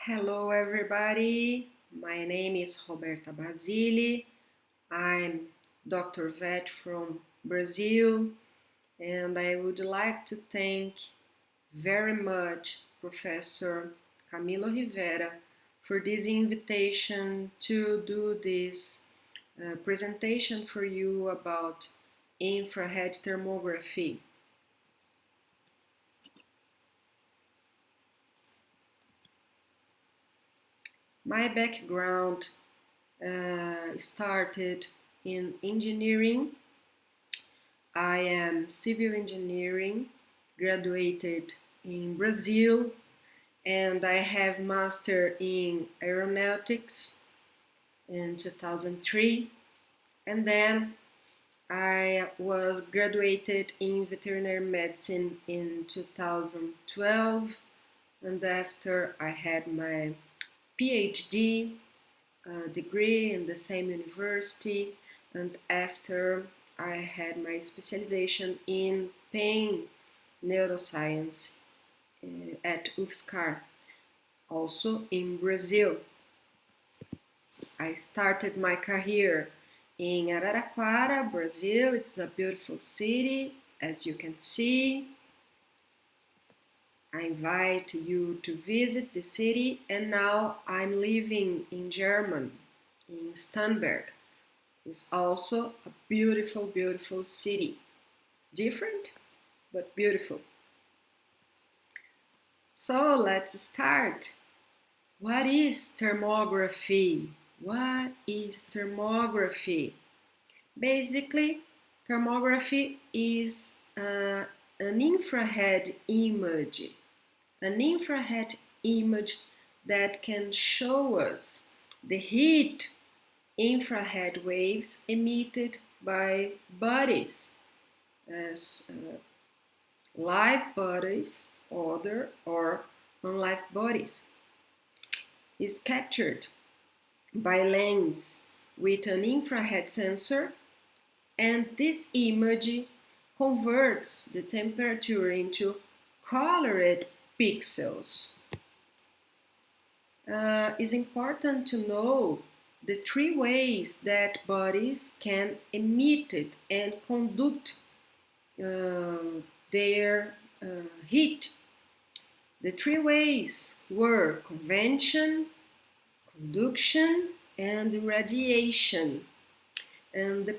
Hello everybody, my name is Roberta Basile. I'm Dr. Vet from Brazil, and I would like to thank very much Professor Camilo Rivera for this invitation to do this presentation for you about infrared thermography. My background started in engineering. I am civil engineering, graduated in Brazil, and I have master in aeronautics in 2003. And then I was graduated in veterinary medicine in 2012. And after I had my PhD degree in the same university, and after I had my specialization in pain neuroscience at UFSCar, also in Brazil. I started my career in Araraquara, Brazil. It's a beautiful city, as you can see. I invite you to visit the city, and now I'm living in Germany, in Stamberg. It's also a beautiful, beautiful city. Different, but beautiful. So let's start. What is thermography? What is thermography? Basically, thermography is an infrared image. An infrared image that can show us the heat infrared waves emitted by bodies, as live bodies, other or non-live bodies, is captured by lens with an infrared sensor, and this image converts the temperature into colored pixels. It's important to know the three ways that bodies can emit it and conduct their heat. The three ways were convection, conduction, and radiation. And the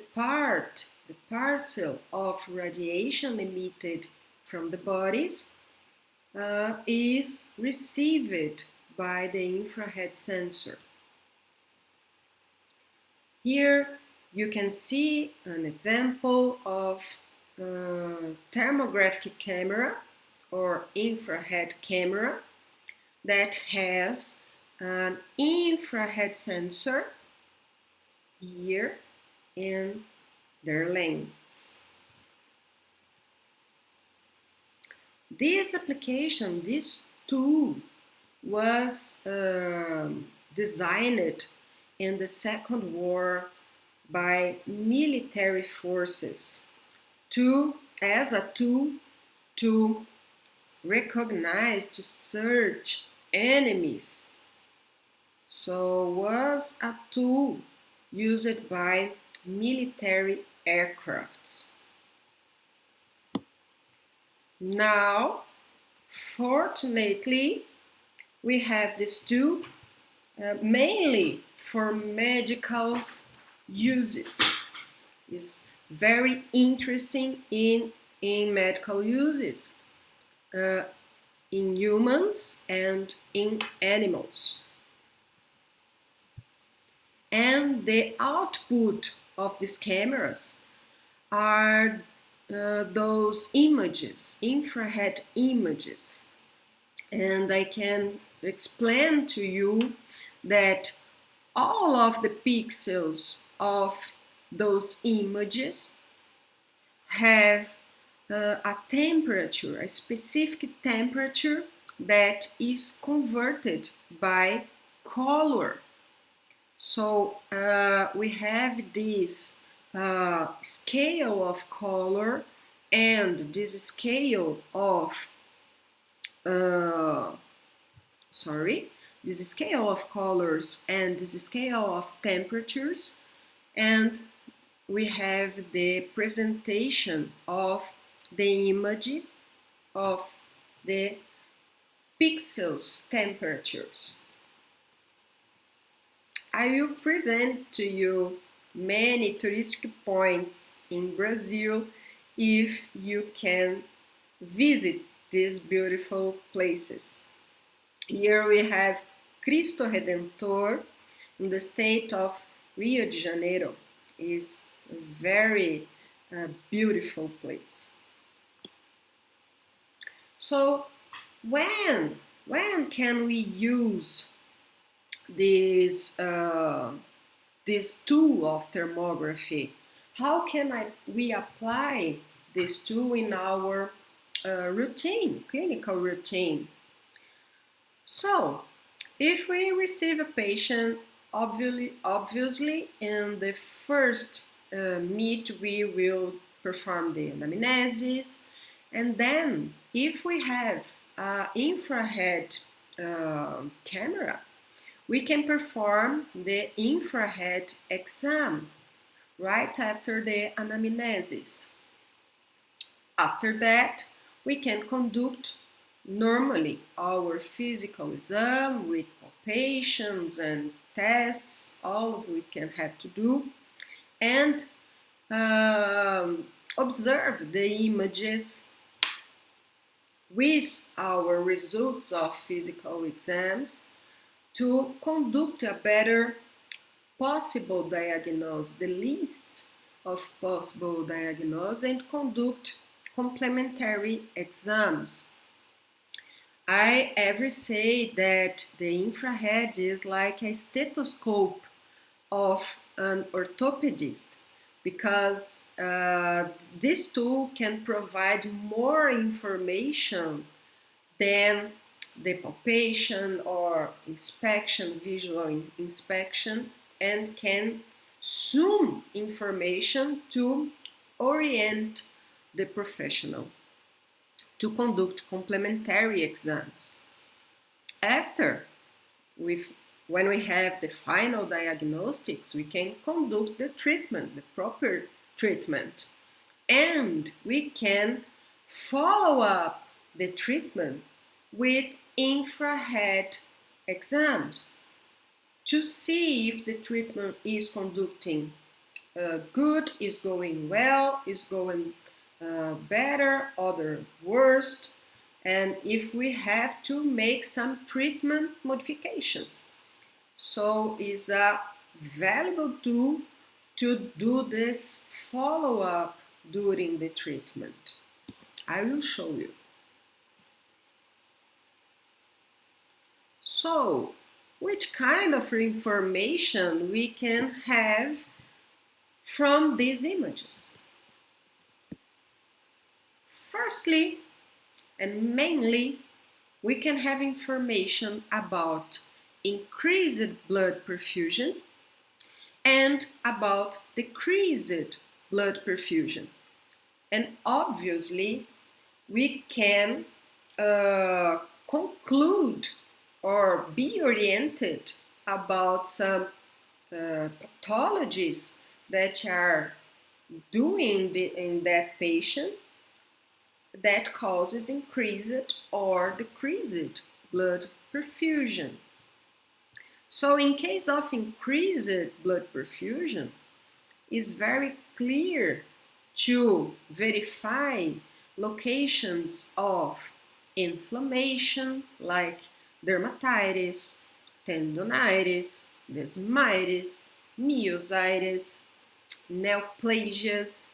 parcel of radiation emitted from the bodies is received by the infrared sensor. Here you can see an example of a thermographic camera or infrared camera that has an infrared sensor here in their lens. This application, this tool, was designed in the Second War by military forces as a tool to recognize, to search enemies. So was a tool used by military aircrafts. Now, fortunately, we have this tool mainly for medical uses. It's very interesting in medical uses, in humans and in animals. And the output of these cameras are those images, infrared images. And I can explain to you that all of the pixels of those images have a temperature, a specific temperature that is converted by color. So we have this scale of color and this scale of this scale of colors and this scale of temperatures, and we have the presentation of the image of the pixels temperatures. I will present to you many touristic points in Brazil if you can visit these beautiful places. Here we have Cristo Redentor in the state of Rio de Janeiro. It's a very beautiful place. So when can we use this tool of thermography? How can we apply this tool in our clinical routine? So, if we receive a patient, obviously in the first meet we will perform the anamnesis, and then if we have an infrared camera, we can perform the infrared exam right after the anamnesis. After that, we can conduct normally our physical exam with palpations and tests, all we can have to do, and observe the images with our results of physical exams to conduct a better possible diagnosis, the list of possible diagnoses, and conduct complementary exams. I ever say that the infrared is like a stethoscope of an orthopedist, because this tool can provide more information than the palpation or inspection, visual inspection, and can zoom information to orient the professional to conduct complementary exams. After, when we have the final diagnostics, we can conduct the treatment, the proper treatment, and we can follow up the treatment with infrared exams to see if the treatment is conducting good, is going well, is going better, or worse, and if we have to make some treatment modifications. So it's a valuable tool to do this follow-up during the treatment. I will show you. So, which kind of information we can have from these images? Firstly, and mainly, we can have information about increased blood perfusion and about decreased blood perfusion. And obviously, we can conclude or be oriented about some pathologies that are doing in that patient that causes increased or decreased blood perfusion. So in case of increased blood perfusion, it's very clear to verify locations of inflammation like dermatitis, tendonitis, desmitis, myositis, neoplasias,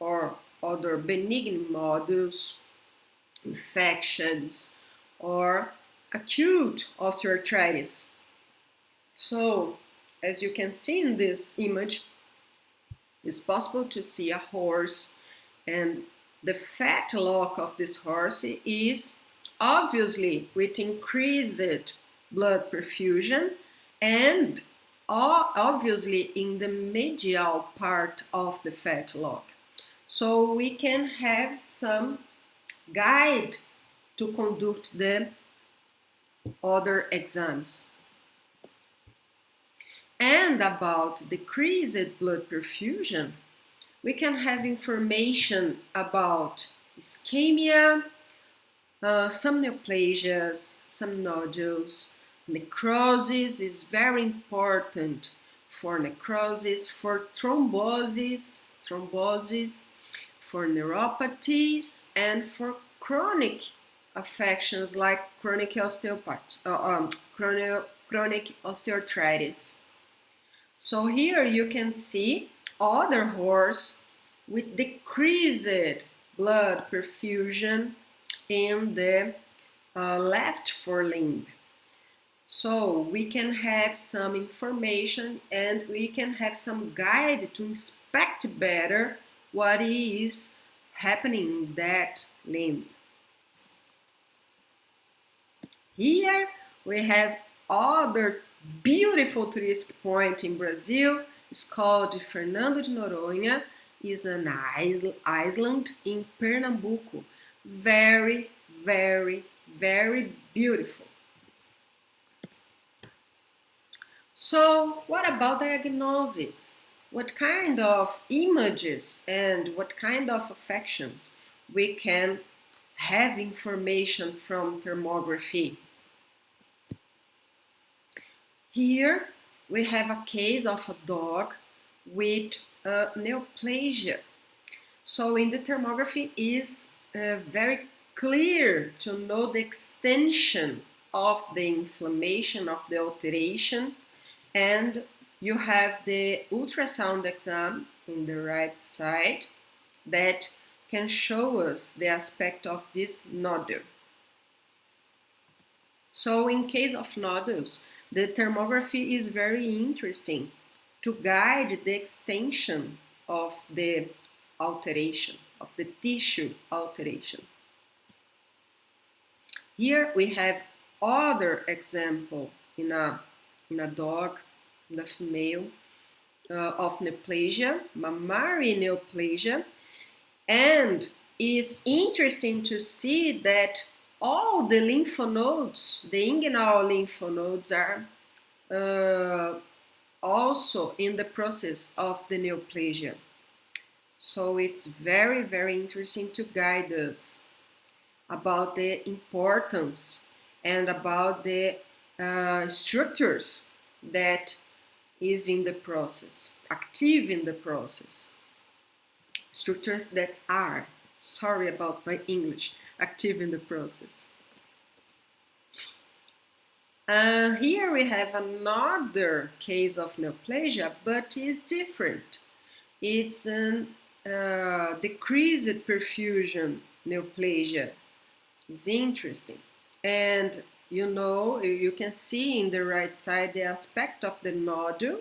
or other benign modules, infections, or acute osteoarthritis. So, as you can see in this image, it's possible to see a horse, and the fat lock of this horse is obviously with increased blood perfusion and obviously in the medial part of the fat lock. So we can have some guide to conduct the other exams. And about decreased blood perfusion, we can have information about ischemia, some neoplasias, some nodules. Necrosis is very important for necrosis, for thrombosis, for neuropathies, and for chronic affections like chronic chronic osteoarthritis. So here you can see other horse with decreased blood perfusion in the left forelimb. So we can have some information and we can have some guide to inspect better what is happening in that limb. Here we have other beautiful touristic point in Brazil. It's called Fernando de Noronha. It's an island in Pernambuco. Very, very, very beautiful. So what about diagnosis? What kind of images and what kind of affections we can have information from thermography? Here we have a case of a dog with neoplasia. So in the thermography is very clear to know the extension of the inflammation, of the alteration, and you have the ultrasound exam in the right side that can show us the aspect of this nodule. So in case of nodules, the thermography is very interesting to guide the extension of the alteration, of the tissue alteration. Here we have other example in a dog, in a female, of neoplasia, mammary neoplasia, and it's interesting to see that all the lymph nodes, the inguinal lymph nodes, are also in the process of the neoplasia. So it's very, very interesting to guide us about the importance and about the structures that is in the process, active in the process. Structures that are, sorry about my English, active in the process. Here we have another case of neoplasia, but it's different. It's a decreased perfusion neoplasia. It's interesting. And you know, you can see in the right side the aspect of the nodule,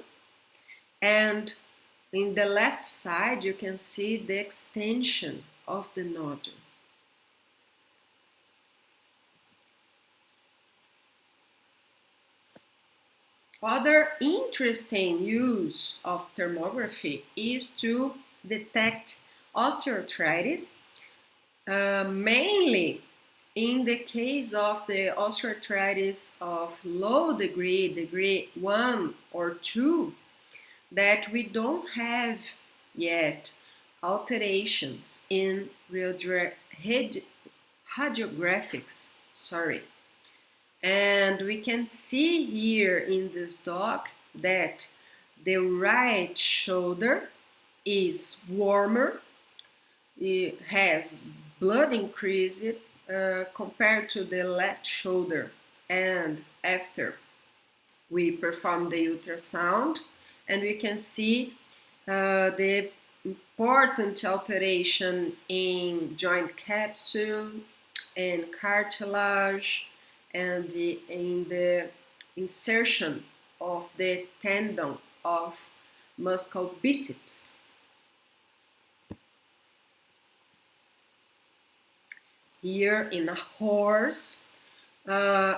and in the left side you can see the extension of the nodule. Other interesting use of thermography is to detect osteoarthritis, mainly in the case of the osteoarthritis of low degree, degree 1 or 2, that we don't have yet alterations in radiographics, and we can see here in this dog that the right shoulder is warmer, it has blood increase compared to the left shoulder, and after we perform the ultrasound, and we can see the important alteration in joint capsule and cartilage, and in the insertion of the tendon of muscle biceps. Here in a horse,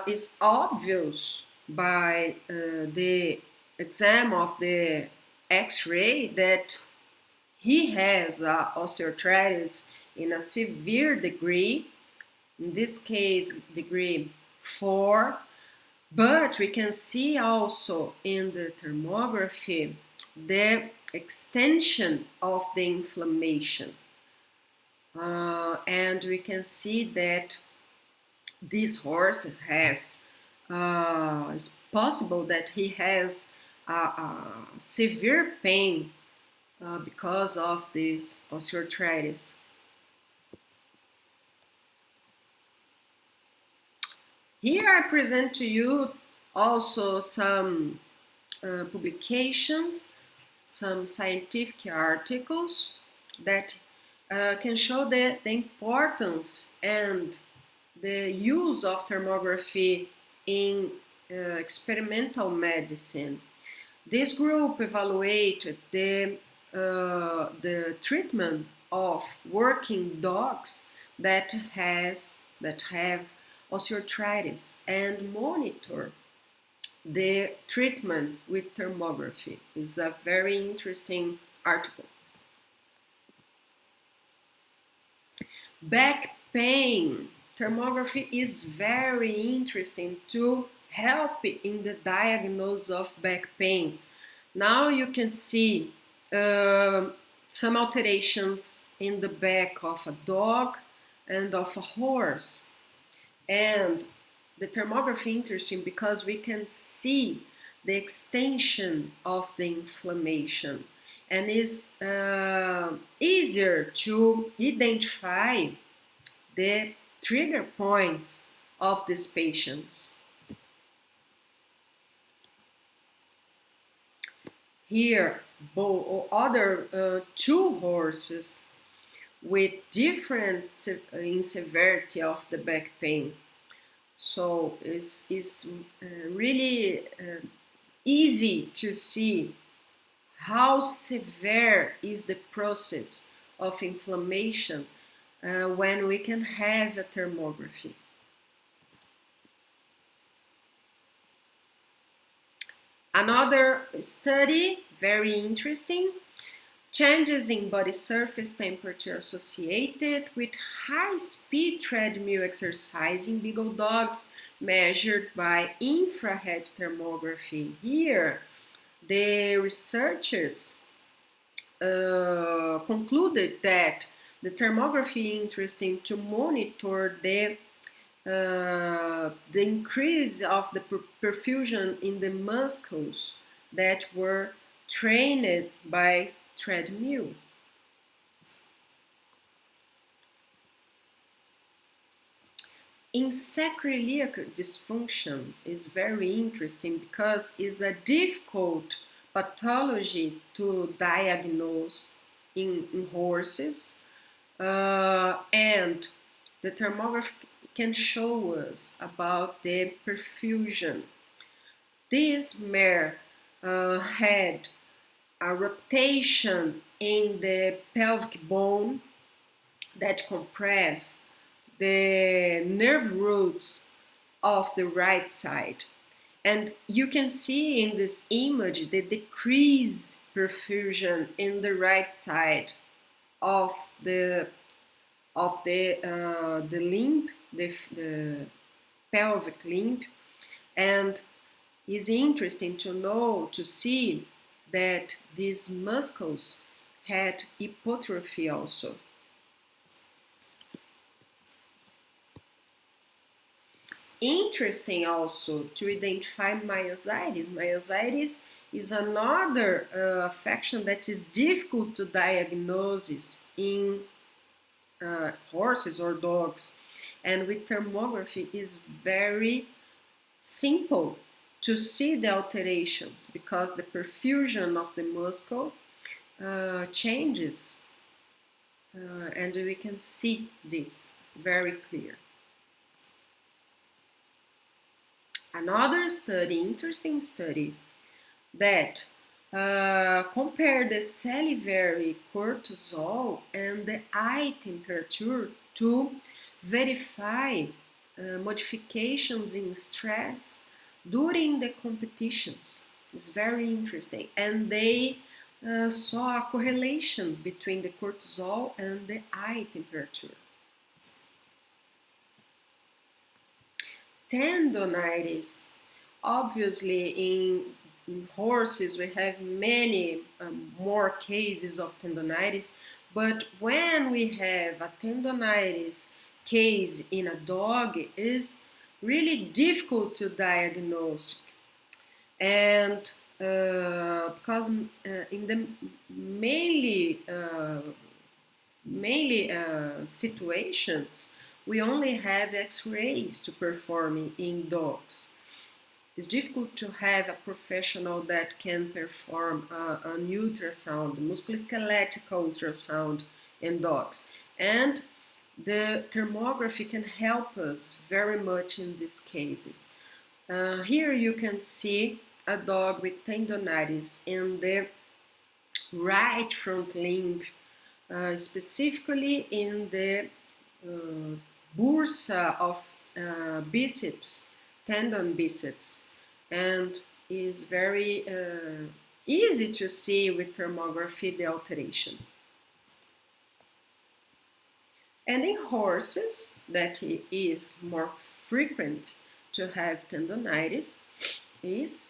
is obvious by the exam of the X-ray that he has osteoarthritis in a severe degree, in this case degree 4, But we can see also in the thermography the extension of the inflammation. And we can see that this horse has, it's possible that he has a severe pain because of this osteoarthritis. Here I present to you also some publications, some scientific articles that can show the importance and the use of thermography in experimental medicine. This group evaluated the treatment of working dogs that have osteoarthritis and monitor the treatment with thermography. It's a very interesting article. Back pain. Thermography is very interesting to help in the diagnosis of back pain. Now you can see some alterations in the back of a dog and of a horse. And the thermography interesting because we can see the extension of the inflammation, and is easier to identify the trigger points of these patients. Here, other two horses with different in severity of the back pain. So it's really easy to see how severe is the process of inflammation when we can have a thermography. Another study, very interesting, changes in body surface temperature associated with high-speed treadmill exercise in beagle dogs measured by infrared thermography. Here, the researchers concluded that the thermography interesting to monitor the increase of the perfusion in the muscles that were trained by treadmill. In sacroiliac dysfunction is very interesting because it's a difficult pathology to diagnose in horses, and the thermography can show us about the perfusion. This mare had a rotation in the pelvic bone that compress the nerve roots of the right side. And you can see in this image the decreased perfusion in the right side of the limb, the pelvic limb. And it's interesting to see that these muscles had hypertrophy also. Interesting also to identify myositis. Myositis is another affection that is difficult to diagnose in horses or dogs, and with thermography is very simple to see the alterations because the perfusion of the muscle changes, and we can see this very clear. Another study, interesting study, that compared the salivary cortisol and the eye temperature to verify modifications in stress during the competitions. It's very interesting. And they saw a correlation between the cortisol and the eye temperature. Tendonitis. Obviously, in horses, we have many more cases of tendonitis, but when we have a tendonitis case in a dog, it's really difficult to diagnose. And because in the mainly situations, we only have x-rays to perform in dogs. It's difficult to have a professional that can perform an ultrasound, musculoskeletal ultrasound in dogs. And the thermography can help us very much in these cases. Here you can see a dog with tendonitis in the right front limb, specifically in the bursa of biceps, tendon biceps, and is very easy to see with thermography the alteration. And in horses, that is more frequent to have tendonitis, is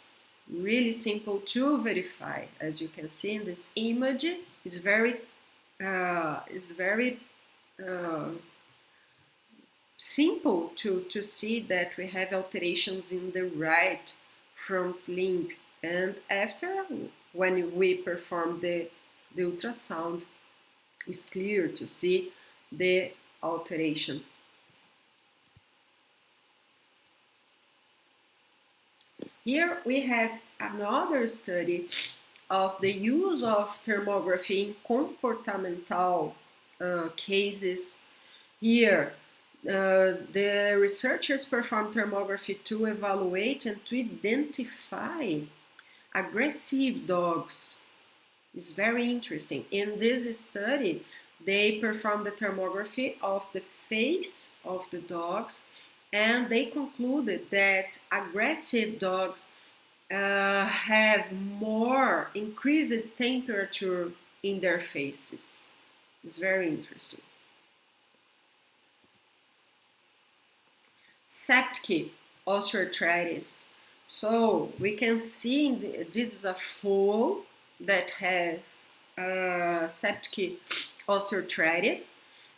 really simple to verify. As you can see in this image, it's very simple to see that we have alterations in the right front limb. And after, when we perform the ultrasound, it's clear to see the alteration. Here we have another study of the use of thermography in comportamental cases. Here, the researchers performed thermography to evaluate and to identify aggressive dogs. It's very interesting. In this study, they performed the thermography of the face of the dogs, and they concluded that aggressive dogs have more increased temperature in their faces. It's very interesting. Septic osteoarthritis. So we can see this is a foal that has septic osteoarthritis,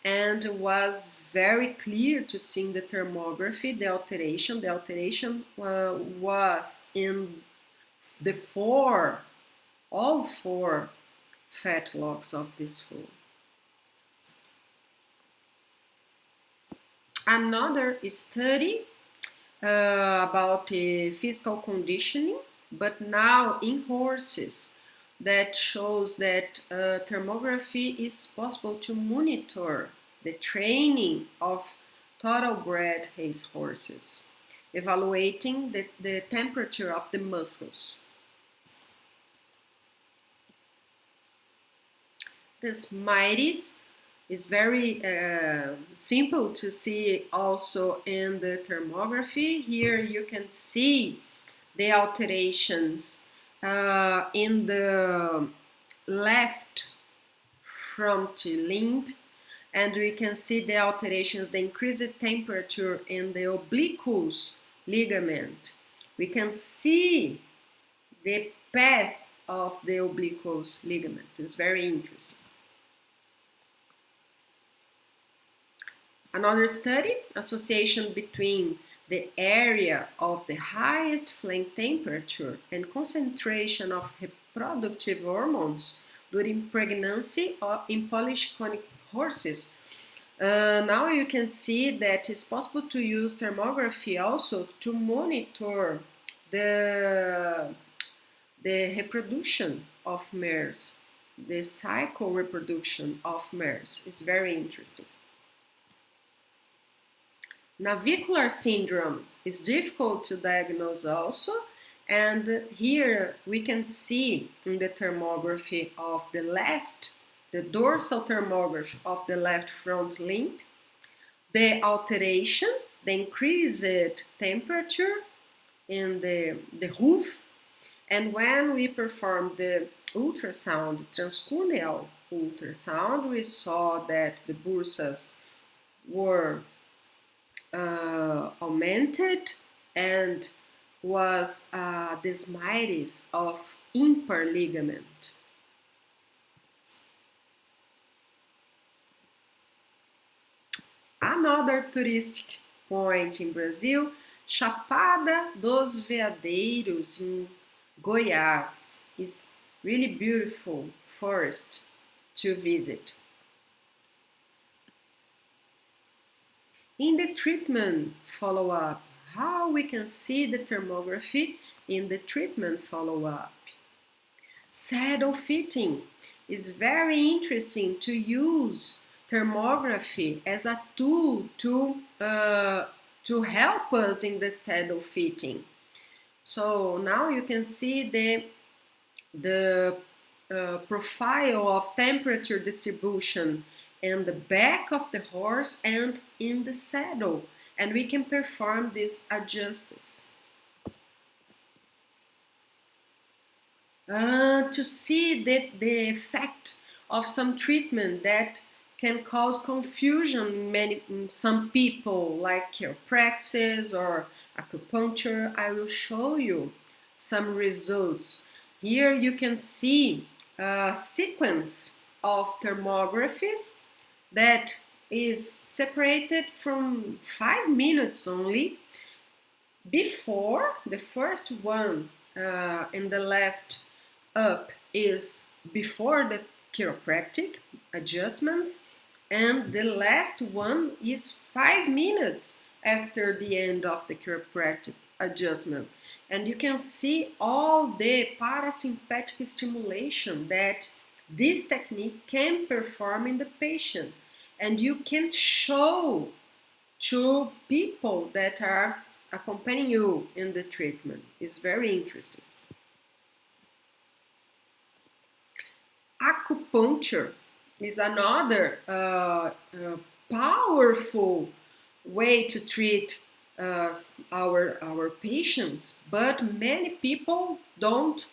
and was very clear to see in the thermography the alteration. The alteration was in the all four fetlocks of this foal. Another study about physical conditioning, but now in horses, that shows that thermography is possible to monitor the training of thoroughbred race horses, evaluating the temperature of the muscles. This mites is very simple to see also in the thermography. Here you can see the alterations in the left front limb, and we can see the alterations, the increased temperature in the obliquous ligament. We can see the path of the obliquous ligament. It's very interesting. Another study, association between the area of the highest flank temperature and concentration of reproductive hormones during pregnancy or in polyclinic horses. Now you can see that it's possible to use thermography also to monitor the reproduction of mares. The cycle reproduction of mares is very interesting. Navicular syndrome is difficult to diagnose also, and here we can see in the thermography of the left, the dorsal thermography of the left front limb, the alteration, the increased temperature in the hoof, and when we performed the ultrasound, transcranial ultrasound, we saw that the bursas were augmented, and was desmitis of impar ligament. Another touristic point in Brazil, Chapada dos Veadeiros in Goiás, is really beautiful forest to visit. In the treatment follow-up, how we can see the thermography in the treatment follow-up. Saddle fitting is very interesting to use thermography as a tool to help us in the saddle fitting. So now you can see the profile of temperature distribution in the back of the horse and in the saddle, and we can perform these adjustments. To see the effect of some treatment that can cause confusion in some people, like chiropractic or acupuncture. I will show you some results. Here you can see a sequence of thermographies that is separated from 5 minutes only. Before, the first one in the left up is before the chiropractic adjustments, and the last one is 5 minutes after the end of the chiropractic adjustment. And you can see all the parasympathetic stimulation that this technique can perform in the patient, and you can show to people that are accompanying you in the treatment. It's very interesting. Acupuncture is another powerful way to treat our patients, but many people don't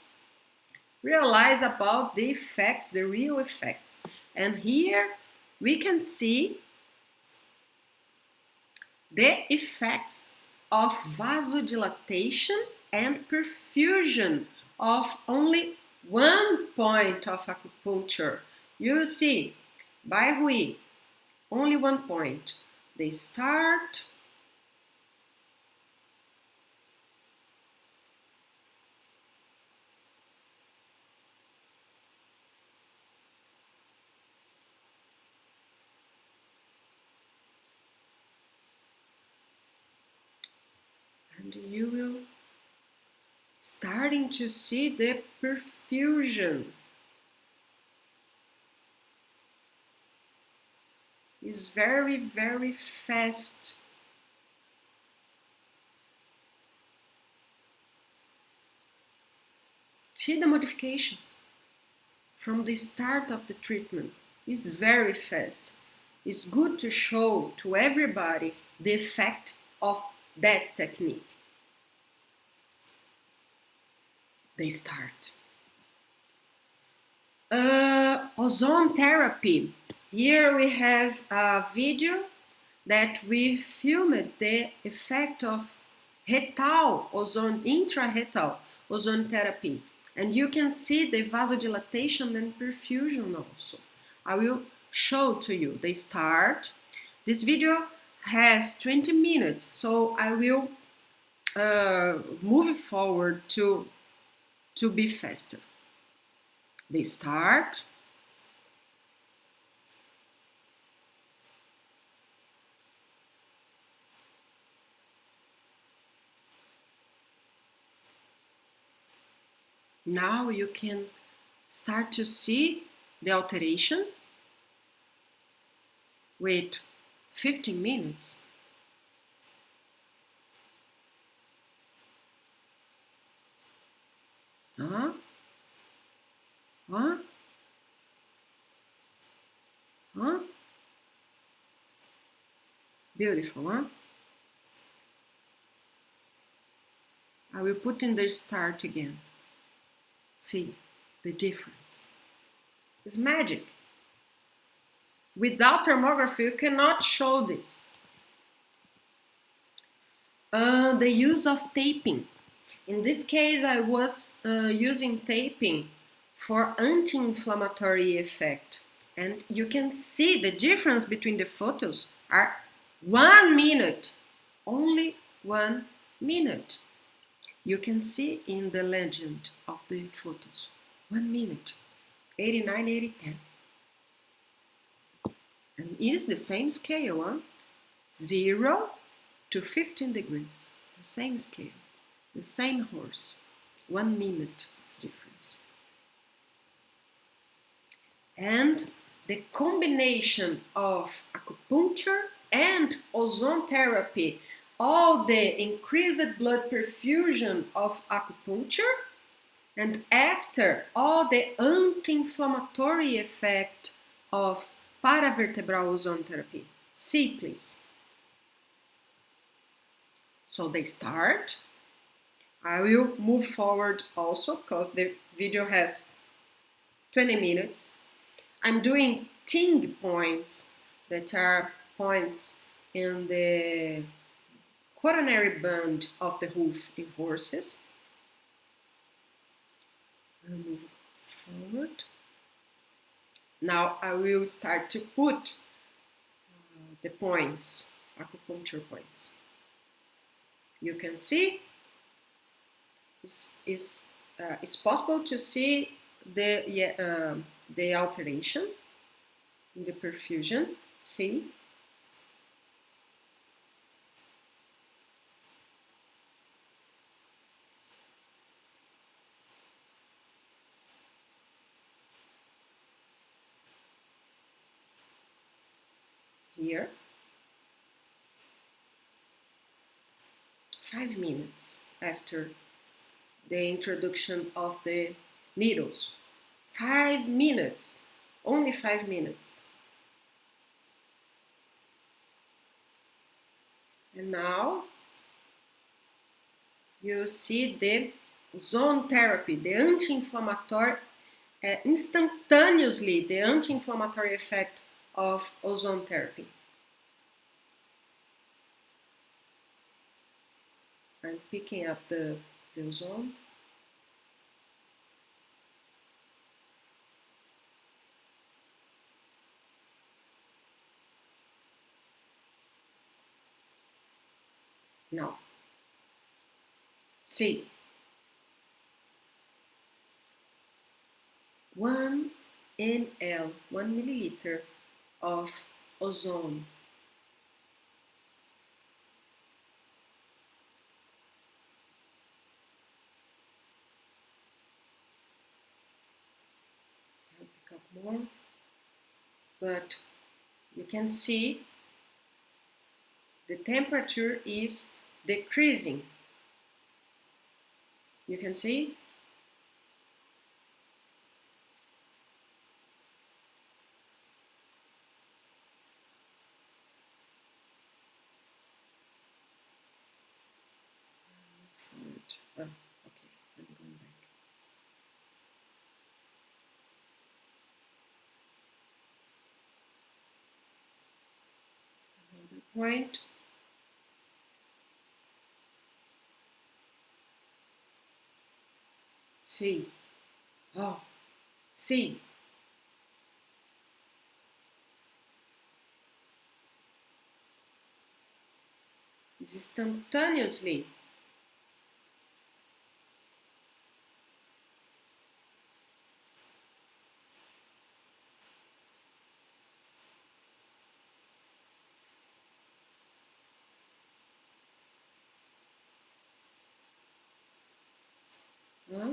realize about the effects, the real effects. And here we can see the effects of vasodilatation and perfusion of only one point of acupuncture. You see, by Rui, only one point. They start and you will starting to see the perfusion. Is very, very fast. See the modification from the start of the treatment. It's very fast. It's good to show to everybody the effect of that technique. They start. Ozone therapy. Here we have a video that we filmed the effect of retal ozone, intraretal ozone therapy. And you can see the vasodilatation and perfusion also. I will show to you. They start. This video has 20 minutes, so I will move forward to be faster. They start. Now you can start to see the alteration with 15 minutes. Huh? Huh? Huh? Beautiful, huh? I will put in the start again. See the difference. It's magic. Without thermography, you cannot show this. The use of taping. In this case, I was using taping for anti-inflammatory effect. And you can see the difference between the photos are 1 minute, only 1 minute. You can see in the legend of the photos, 1 minute, 89, 80, 10. And it is the same scale, huh? 0 to 15 degrees, the same scale, the same horse, 1 minute difference. And the combination of acupuncture and ozone therapy, all the increased blood perfusion of acupuncture, and after all the anti-inflammatory effect of paravertebral ozone therapy. See, please. So they start. I will move forward also because the video has 20 minutes. I'm doing ting points that are points in the coronary band of the hoof in horses. I'll move forward. Now I will start to put the points, acupuncture points. You can see it's possible to see the alteration in the perfusion. See? Here. 5 minutes after the introduction of the needles. 5 minutes. Only 5 minutes. And now you see the ozone therapy, the anti-inflammatory, instantaneously the anti-inflammatory effect of ozone therapy. I'm picking up the ozone. Now, see, 1 ml, 1 milliliter of ozone. I'll pick up more, but you can see the temperature is decreasing. You can see? Oh, okay, I'm going back. Another point. See. Oh, see. It's instantaneously. Huh?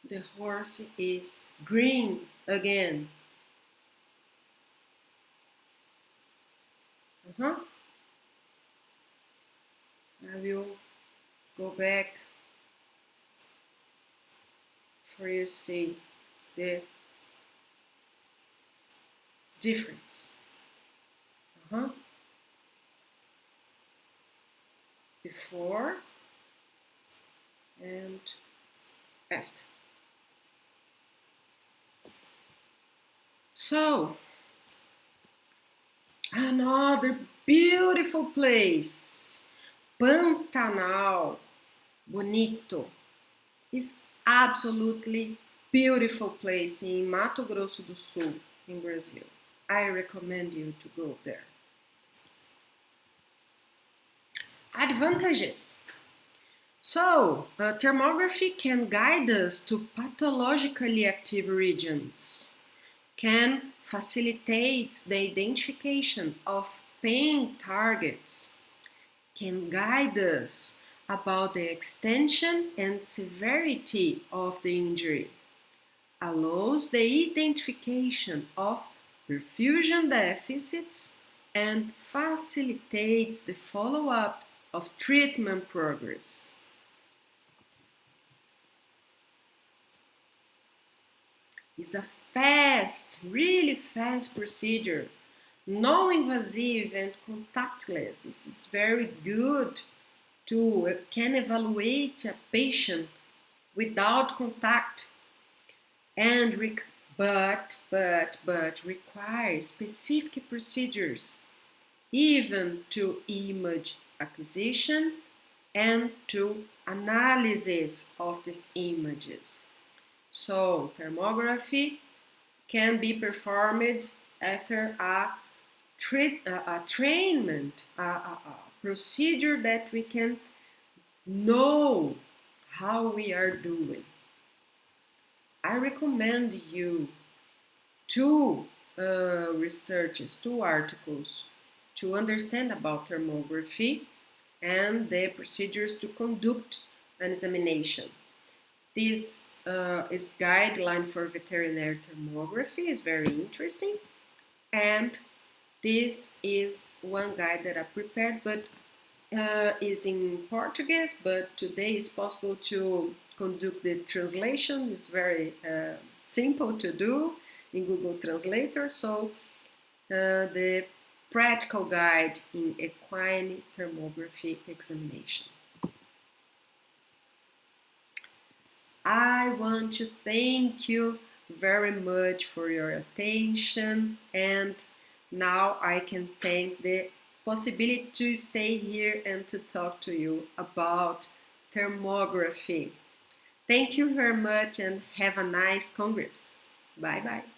The horse is green again. I will go back for you to see the difference. Before and after. So, another beautiful place, Pantanal. Bonito. It's absolutely beautiful place in Mato Grosso do Sul in Brazil. I recommend you to go there. Advantages. So, thermography can guide us to pathologically active regions, can facilitate the identification of pain targets, can guide us about the extension and severity of the injury, allows the identification of perfusion deficits, and facilitates the follow-up of treatment progress. It's a fast, really fast procedure, non-invasive and contactless. This is very good to can evaluate a patient without contact and but requires specific procedures even to image acquisition and to analysis of these images. So thermography can be performed after a trainment, a procedure that we can know how we are doing. I recommend you two researches, two articles to understand about thermography and the procedures to conduct an examination. This is guideline for veterinary thermography, is very interesting, and this is one guide that I prepared, but is in Portuguese, but today it's possible to conduct the translation. It's very simple to do in Google Translator. So the practical guide in equine thermography examination. I want to thank you very much for your attention, and now I can thank the possibility to stay here and to talk to you about thermography. Thank you very much and have a nice Congress. Bye bye.